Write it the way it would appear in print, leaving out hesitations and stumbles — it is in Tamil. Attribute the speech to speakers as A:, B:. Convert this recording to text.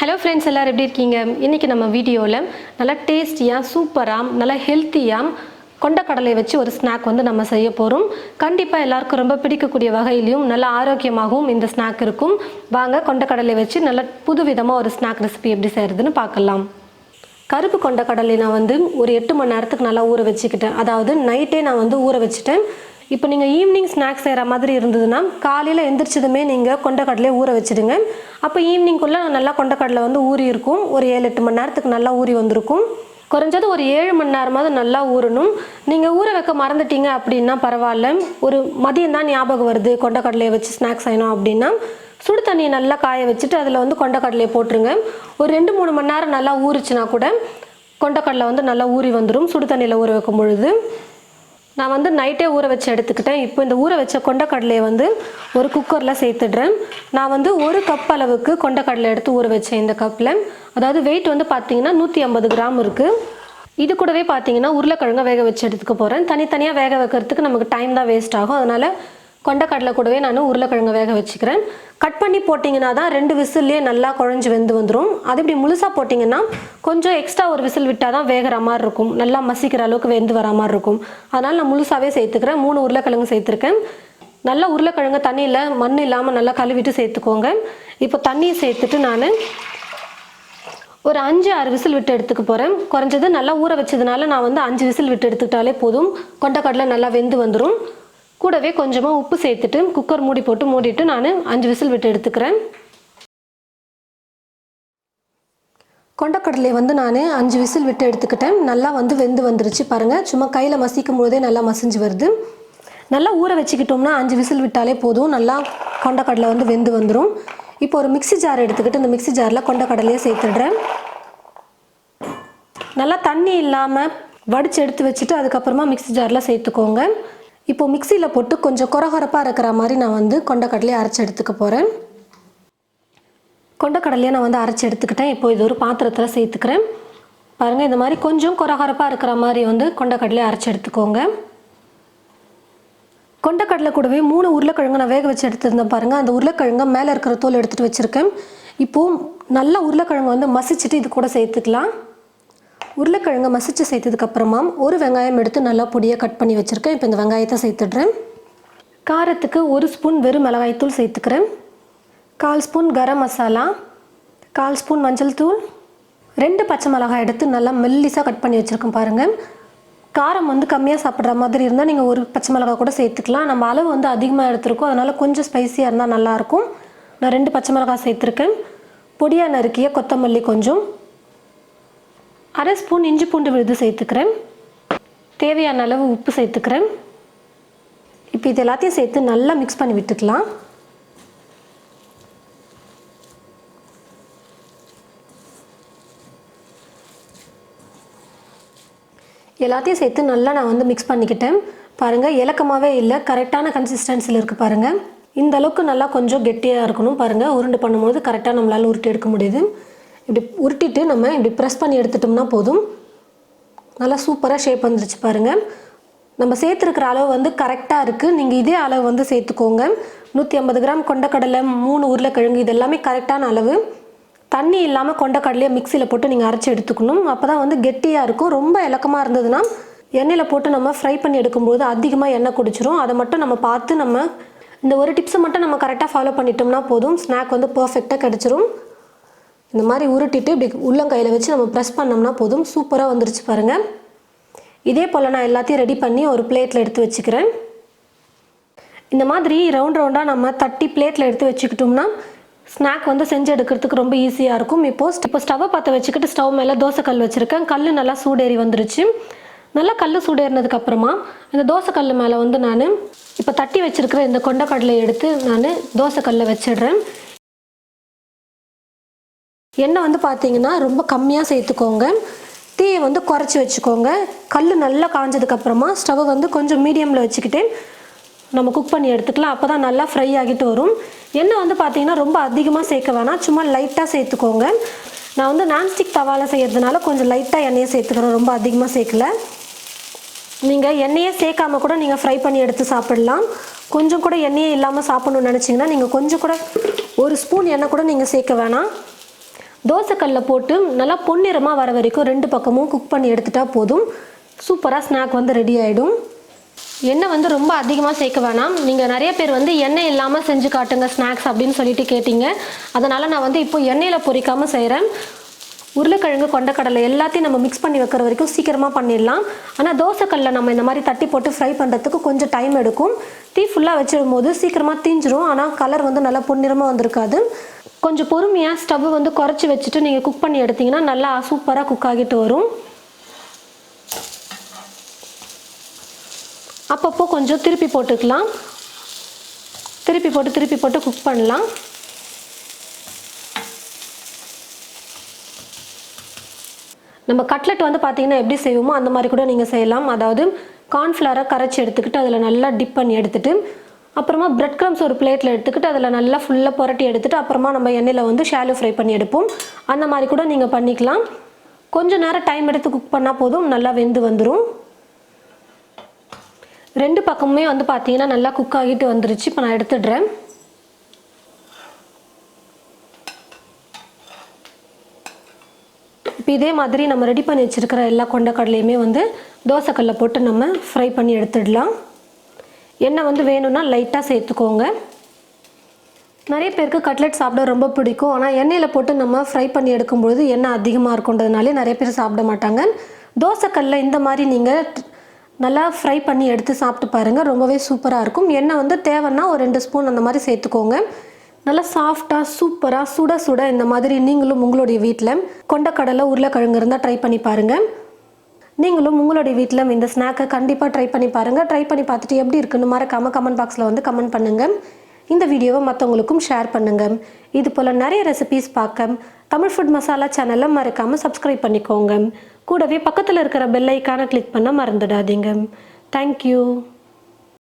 A: Hello friends, எல்லாரும் எப்படி இருக்கீங்க? இன்னைக்கு நம்ம வீடியோல நல்ல டேஸ்டியா, சூப்பரா, நல்ல ஹெல்த்தியா கொண்டக்கடலை வச்சு ஒரு ஸ்நாக் வந்து நம்ம செய்ய போறோம். கண்டிப்பா எல்லாருக்கும் ரொம்ப பிடிக்கக்கூடிய வகையிலும் நல்ல ஆரோக்கியமாகவும் இந்த ஸ்நாக் இருக்கும். வாங்க கொண்டக்கடலை வச்சு நல்ல புதுவிதமா ஒரு ஸ்நாக் ரெசிபி எப்படி செய்யறதுன்னு பார்க்கலாம். கருப்பு கொண்டக்கடலை நான் வந்து ஒரு 8 மணி நேரத்துக்கு நல்லா ஊற வச்சுக்கிட்டேன். அதாவது நைட்டே நான் வந்து ஊற வச்சுட்டேன். இப்போ நீங்கள் ஈவினிங் ஸ்நாக்ஸ் செய்கிற மாதிரி இருந்ததுன்னா காலையில் எந்திரிச்சதுமே நீங்கள் கொண்டக்கடலையை ஊற வச்சுடுங்க. அப்போ ஈவினிங்குள்ளே நல்லா கொண்டக்கடலை வந்து ஊறி இருக்கும். ஒரு 7-8 மணி நேரத்துக்கு நல்லா ஊறி வந்திருக்கும். குறைஞ்சது ஒரு 7 மணி நேரமாவது நல்லா ஊறணும். நீங்கள் ஊற வைக்க மறந்துட்டீங்க அப்படின்னா பரவாயில்ல. ஒரு மதியம் தான் ஞாபகம் வருது கொண்டக்கடலையை வச்சு ஸ்நாக்ஸ் செய்யணும் அப்படின்னா சுடு தண்ணியை நல்லா காய வச்சுட்டு அதில் வந்து கொண்டக்கடலையை போட்டுருங்க. ஒரு 2-3 மணி நேரம் நல்லா ஊறிச்சுனா கூட கொண்டக்கடலை வந்து நல்லா ஊறி வந்துடும் சுடு தண்ணியில் ஊற வைக்கும் பொழுது. நான் வந்து நைட்டே ஊற வச்சு எடுத்துக்கிட்டேன். இப்போ இந்த ஊற வச்ச கொண்டக்கடலையை வந்து ஒரு குக்கரில் சேர்த்துடுறேன். நான் வந்து 1 கப் அளவுக்கு கொண்டக்கடலை எடுத்து ஊற வச்சேன் இந்த கப்பில். அதாவது வெயிட் வந்து பார்த்தீங்கன்னா 150 கிராம் இருக்குது. இது கூடவே பார்த்தீங்கன்னா உருளைக்கிழங்கை வேக வச்சு எடுத்துக்க போகிறேன். தனித்தனியாக வேக வைக்கிறதுக்கு நமக்கு டைம் தான் வேஸ்ட் ஆகும். அதனால் கொண்டக்கடலை கூடவே நான் உருளைக்கிழங்கை வேக வச்சுக்கிறேன். கட் பண்ணி போட்டிங்கன்னா தான் 2 விசில்லையே நல்லா குழஞ்சி வெந்து வந்துடும். அது இப்படி முழுசாக போட்டிங்கன்னா கொஞ்சம் எக்ஸ்ட்ரா ஒரு விசில் விட்டால் தான் வேகிற மாதிரி இருக்கும். நல்லா மசிக்கிற அளவுக்கு வெந்து வர மாதிரி இருக்கும். அதனால் நான் முழுசாகவே சேர்த்துக்கிறேன். 3 உருளைக்கிழங்கு சேர்த்துருக்கேன். நல்லா உருளைக்கிழங்கு தண்ணியில் மண் இல்லாமல் நல்லா கழுவிட்டு சேர்த்துக்கோங்க. இப்போ தண்ணியை சேர்த்துட்டு நான் ஒரு 5-6 விசில் விட்டு எடுத்துக்க போகிறேன். குறைஞ்சது நல்லா ஊற வச்சதுனால நான் வந்து 5 விசில் விட்டு எடுத்துக்கிட்டாலே போதும். கொண்டக்கடலை நல்லா வெந்து வந்துடும். கூடவே கொஞ்சமாக உப்பு சேர்த்துட்டு குக்கர் மூடிட்டு நான் 5 விசில் விட்டு எடுத்துக்கிறேன். கொண்டக்கடலை வந்து நான் 5 விசில் விட்டு எடுத்துக்கிட்டேன். நல்லா வந்து வெந்து வந்துருச்சு பாருங்கள். சும்மா கையில் மசிக்கும் போதே நல்லா மசிஞ்சு வருது. நல்லா ஊற வச்சுக்கிட்டோம்னா 5 விசில் விட்டாலே போதும். நல்லா கொண்டக்கடலை வந்து வெந்து வந்துடும். இப்போ ஒரு மிக்ஸி ஜார் எடுத்துக்கிட்டு இந்த மிக்ஸி ஜாரில் கொண்டக்கடலையே சேர்த்துடுறேன். நல்லா தண்ணி இல்லாமல் வடித்து எடுத்து வச்சுட்டு அதுக்கப்புறமா மிக்ஸி ஜாரில் சேர்த்துக்கோங்க. இப்போ மிக்சியில் போட்டு கொஞ்சம் கொரகொரப்பாக இருக்கிற மாதிரி நான் வந்து கொண்டக்கடலையை அரைச்சி எடுத்துக்க போகிறேன். கொண்டக்கடலையை நான் வந்து அரைச்சி எடுத்துக்கிட்டேன். இப்போ இது ஒரு பாத்திரத்தில் சேர்த்துக்கிறேன். பாருங்கள், இந்த மாதிரி கொஞ்சம் கொரகொரப்பாக இருக்கிற மாதிரி வந்து கொண்டக்கடலையை அரைச்சி எடுத்துக்கோங்க. கொண்டக்கடலை கூடவே 3 உருளைக்கிழங்கு நான் வேக வச்சு எடுத்துருந்தேன் பாருங்கள். அந்த உருளைக்கிழங்கை மேலே இருக்கிற தோல் எடுத்துகிட்டு வச்சுருக்கேன். இப்போது நல்லா உருளைக்கிழங்கு வந்து மசிச்சுட்டு இது கூட சேர்த்துக்கலாம். உருளைக்கிழங்கை மசிச்சு சேர்த்ததுக்கப்புறமா ஒரு வெங்காயம் எடுத்து நல்லா பொடியாக கட் பண்ணி வச்சுருக்கேன். இப்போ இந்த வெங்காயத்தை சேர்த்துடுறேன். காரத்துக்கு 1 ஸ்பூன் வெறும் மிளகாய்த்தூள் சேர்த்துக்கிறேன். 1/4 ஸ்பூன் கரம் மசாலா, 1/4 ஸ்பூன் மஞ்சள் தூள், 2 பச்சை மிளகாய் எடுத்து நல்லா மெல்லிஸாக கட் பண்ணி வச்சுருக்கேன் பாருங்கள். காரம் வந்து கம்மியாக சாப்பிட்ற மாதிரி இருந்தால் நீங்கள் 1 பச்சை மிளகாய் கூட சேர்த்துக்கலாம். நம்ம அளவு வந்து அதிகமாக எடுத்துருக்கோம், அதனால் கொஞ்சம் ஸ்பைஸியாக இருந்தால் நல்லாயிருக்கும். நான் 2 பச்சை மிளகாய் சேர்த்துருக்கேன். பொடியாக நறுக்கிய கொத்தமல்லி கொஞ்சம், 1/2 ஸ்பூன் இஞ்சி பூண்டு விழுது சேர்த்துக்கிறேன். தேவையான அளவு உப்பு சேர்த்துக்கிறேன். இப்போ இது எல்லாத்தையும் சேர்த்து நல்லா மிக்ஸ் பண்ணி விட்டுக்கலாம். எல்லாத்தையும் சேர்த்து நல்லா நான் வந்து மிக்ஸ் பண்ணிக்கிட்டேன். பாருங்கள், இலக்கமாகவே இல்லை, கரெக்டான கன்சிஸ்டன்சியில் இருக்குது பாருங்கள். இந்த அளவுக்கு நல்லா கொஞ்சம் கெட்டியாக இருக்கணும் பாருங்கள். உருண்டு பண்ணும்போது கரெக்டாக நம்மளால் உருட்டி எடுக்க முடியுது. இப்படி உருட்டிட்டு நம்ம இப்படி ப்ரெஸ் பண்ணி எடுத்துட்டோம்னா போதும். நல்லா சூப்பராக ஷேப் வந்துருச்சு பாருங்கள். நம்ம சேர்த்துருக்கிற அளவு வந்து கரெக்டாக இருக்குது. நீங்கள் இதே அளவு வந்து சேர்த்துக்கோங்க. 150 கிராம் கொண்டக்கடலை, 3 உருளைக்கிழங்கு, இது எல்லாமே கரெக்டான அளவு. தண்ணி இல்லாமல் கொண்டக்கடலையை மிக்சியில் போட்டு நீங்கள் அரைச்சி எடுத்துக்கணும். அப்போ தான் வந்து கெட்டியாக இருக்கும். ரொம்ப இலக்கமாக இருந்ததுன்னா எண்ணெயில் போட்டு நம்ம ஃப்ரை பண்ணி எடுக்கும்போது அதிகமாக எண்ணெய் குடிச்சிரும். அதை மட்டும் நம்ம பார்த்து நம்ம இந்த ஒரு டிப்ஸை மட்டும் நம்ம கரெக்டாக ஃபாலோ பண்ணிட்டோம்னா போதும். ஸ்நாக் வந்து பர்ஃபெக்டாக கிடச்சிரும். இந்த மாதிரி உருட்டிட்டு இப்படி உள்ளங்கையில் வச்சு நம்ம ப்ரெஸ் பண்ணோம்னா போதும். சூப்பராக வந்துருச்சு பாருங்கள். இதே போல் நான் எல்லாத்தையும் ரெடி பண்ணி ஒரு பிளேட்டில் எடுத்து வச்சுக்கிறேன். இந்த மாதிரி ரவுண்டாக நம்ம தட்டி பிளேட்டில் எடுத்து வச்சுக்கிட்டோம்னா ஸ்நாக் வந்து செஞ்சு எடுக்கிறதுக்கு ரொம்ப ஈஸியாக இருக்கும். இப்போ ஸ்டவ்வை பற்ற வச்சுக்கிட்டு ஸ்டவ் மேலே தோசைக்கல் வச்சுருக்கேன். கல் நல்லா சூடேறி வந்துருச்சு. நல்லா கல் சூடேறினதுக்கப்புறமா இந்த தோசைக்கல் மேலே வந்து நான் இப்போ தட்டி வச்சுருக்கிற இந்த கொண்டக்கடலை எடுத்து நான் தோசைக்கல்லில் வச்சிடுறேன். எண்ணெய் வந்து பார்த்தீங்கன்னா ரொம்ப கம்மியாக சேர்த்துக்கோங்க. தீயை வந்து குறைச்சி வச்சுக்கோங்க. கல் நல்லா காஞ்சதுக்கப்புறமா ஸ்டவ்வை வந்து கொஞ்சம் மீடியமில் வச்சுக்கிட்டு நம்ம குக் பண்ணி எடுத்துக்கலாம். அப்போ தான் நல்லா ஃப்ரை ஆகிட்டு வரும். எண்ணெய் வந்து பார்த்தீங்கன்னா ரொம்ப அதிகமாக சேர்க்க வேணாம், சும்மா லைட்டாக சேர்த்துக்கோங்க. நான் வந்து நான்ஸ்டிக் தவாவில் செய்கிறதுனால கொஞ்சம் லைட்டாக எண்ணெயை சேர்த்துக்கிறேன், ரொம்ப அதிகமாக சேர்க்கல. நீங்கள் எண்ணெயே சேர்க்காம கூட நீங்கள் ஃப்ரை பண்ணி எடுத்து சாப்பிடலாம். கொஞ்சம் கூட எண்ணெயே இல்லாமல் சாப்பிடணும்னு நினச்சிங்கன்னா நீங்கள் கொஞ்சம் கூட 1 ஸ்பூன் எண்ணெய் கூட நீங்கள் சேர்க்க வேணாம். தோசைக்கல்லில் போட்டு நல்லா பொன்னிறமாக வர வரைக்கும் 2 பக்கமும் குக் பண்ணி எடுத்துட்டா போதும். சூப்பராக ஸ்நாக் வந்து ரெடி ஆகிடும். எண்ணெய் வந்து ரொம்ப அதிகமாக சேர்க்க வேணாம். நீங்கள் நிறைய பேர் வந்து எண்ணெய் இல்லாமல் செஞ்சு காட்டுங்க ஸ்நாக்ஸ் அப்படின்னு சொல்லிட்டு கேட்டிங்க. அதனால் நான் வந்து இப்போ எண்ணெயில் பொரிக்காமல் செய்கிறேன். உருளைக்கிழங்கு, கொண்டக்கடலை எல்லாத்தையும் நம்ம மிக்ஸ் பண்ணி வைக்கிற வரைக்கும் சீக்கிரமாக பண்ணிடலாம். ஆனால் தோசைக்கல்லில் நம்ம இந்த மாதிரி தட்டி போட்டு ஃப்ரை பண்ணுறதுக்கு கொஞ்சம் டைம் எடுக்கும். தீ ஃபுல்லாக வச்சிடும் போது சீக்கிரமாக தீஞ்சிரும். ஆனால் கலர் வந்து நல்லா பொன்னிறமாக வந்திருக்காது. கொஞ்சம் பொறுமையாக ஸ்டவ் வந்து குறைச்சி வச்சுட்டு நீங்கள் குக் பண்ணி எடுத்திங்கன்னா நல்லா சூப்பராக குக் ஆகிட்டு வரும். அப்பப்போ கொஞ்சம் திருப்பி போட்டுக்கலாம். திருப்பி போட்டு குக் பண்ணலாம். நம்ம கட்லெட் வந்து பார்த்திங்கன்னா எப்படி செய்வோமோ அந்த மாதிரி கூட நீங்கள் செய்யலாம். அதாவது கார்ன்ஃப்ளவரை கரைச்சி எடுத்துக்கிட்டு அதில் நல்லா டிப் பண்ணி எடுத்துகிட்டு அப்புறமா பிரெட் க்ரம்ஸ் ஒரு பிளேட்டில் எடுத்துக்கிட்டு அதில் நல்லா ஃபுல்லாக புரட்டி எடுத்துகிட்டு அப்புறமா நம்ம எண்ணெயில் வந்து ஷாலோ ஃப்ரை பண்ணி எடுப்போம். அந்த மாதிரி கூட நீங்கள் பண்ணிக்கலாம். கொஞ்சம் நேரம் டைம் எடுத்து குக் பண்ணால் போதும், நல்லா வெந்து வந்துடும். 2 பக்கமுமே வந்து பார்த்திங்கன்னா நல்லா குக் ஆகிட்டு வந்துருச்சு. இப்போ நான் எடுத்துடுறேன். இப்போ இதே மாதிரி நம்ம ரெடி பண்ணி வச்சுருக்கிற எல்லா கொண்டக்கடலையுமே வந்து தோசைக்கல்லில் போட்டு நம்ம ஃப்ரை பண்ணி எடுத்துடலாம். எண்ணெய் வந்து வேணும்னா லைட்டாக சேர்த்துக்கோங்க. நிறைய பேருக்கு கட்லெட் சாப்பிட ரொம்ப பிடிக்கும். ஆனால் எண்ணெயில் போட்டு நம்ம ஃப்ரை பண்ணி எடுக்கும்பொழுது எண்ணெய் அதிகமாக இருக்குன்றதுனாலே நிறைய பேர் சாப்பிட மாட்டாங்க. தோசைக்கல்லில் இந்த மாதிரி நீங்கள் நல்லா ஃப்ரை பண்ணி எடுத்து சாப்பிட்டு பாருங்கள், ரொம்பவே சூப்பராக இருக்கும். எண்ணெய் வந்து தேவைன்னா ஒரு 2 ஸ்பூன் அந்த மாதிரி சேர்த்துக்கோங்க. நல்லா சாஃப்டாக சூப்பராக சுட சுட இந்த மாதிரி நீங்களும் உங்களுடைய வீட்டில் கொண்டக்கடலை, உருளைக்கிழங்கு இருந்தால் ட்ரை பண்ணி பாருங்கள். நீங்களும் உங்களுடைய வீட்டில் இந்த ஸ்நாக்கை கண்டிப்பாக ட்ரை பண்ணி பாருங்கள். ட்ரை பண்ணி பார்த்துட்டு எப்படி இருக்குன்னு மறக்காமல் கமெண்ட் பாக்ஸில் வந்து கமெண்ட் பண்ணுங்கள். இந்த வீடியோவை மற்றவங்களுக்கும் ஷேர் பண்ணுங்கள். இது போல் நிறைய ரெசிபீஸ் பார்க்க தமிழ் ஃபுட் மசாலா சேனலை மறக்காமல் சப்ஸ்கிரைப் பண்ணிக்கோங்க. கூடவே பக்கத்தில் இருக்கிற பெல் ஐக்கானை கிளிக் பண்ண மறந்துடாதீங்க. தேங்க்யூ.